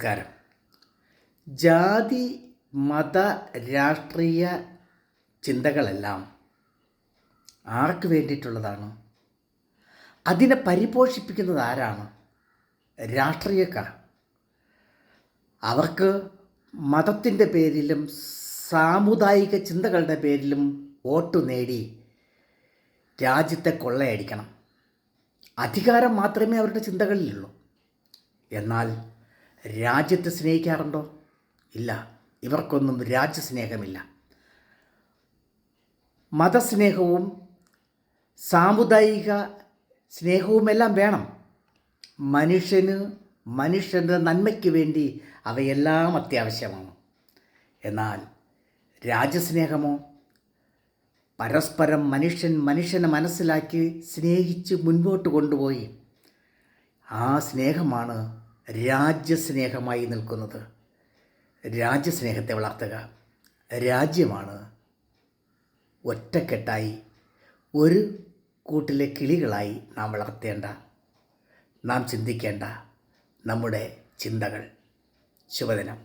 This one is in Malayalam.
നമസ്കാരം. ജാതി മത രാഷ്ട്രീയ ചിന്തകളെല്ലാം ആർക്ക് വേണ്ടിയിട്ടുള്ളതാണ്? അതിനെ പരിപോഷിപ്പിക്കുന്നത് ആരാണ്? രാഷ്ട്രീയക്കാർ. അവർക്ക് മതത്തിൻ്റെ പേരിലും സാമുദായിക ചിന്തകളുടെ പേരിലും വോട്ട് നേടി രാജ്യത്തെ കൊള്ളയടിക്കണം. അധികാരം മാത്രമേ അവരുടെ ചിന്തകളിലുള്ളൂ. എന്നാൽ രാജ്യത്തെ സ്നേഹിക്കാറുണ്ടോ? ഇല്ല. ഇവർക്കൊന്നും രാജ്യസ്നേഹമില്ല. മതസ്നേഹവും സാമുദായിക സ്നേഹവുമെല്ലാം വേണം. മനുഷ്യൻ്റെ നന്മയ്ക്ക് വേണ്ടി അവയെല്ലാം അത്യാവശ്യമാണ്. എന്നാൽ രാജ്യസ്നേഹമോ? പരസ്പരം മനുഷ്യനെ മനസ്സിലാക്കി സ്നേഹിച്ച് മുൻപോട്ട് കൊണ്ടുപോയി ആ സ്നേഹമാണ് രാജ്യസ്നേഹമായി നിൽക്കുന്നത്. രാജ്യസ്നേഹത്തെ വളർത്തുക. രാജ്യമാണ് ഒറ്റക്കെട്ടായി ഒരു കൂട്ടിലെ കിളികളായി നാം വളർത്തേണ്ട, നാം ചിന്തിക്കേണ്ട നമ്മുടെ ചിന്തകൾ. ശുഭദിനം.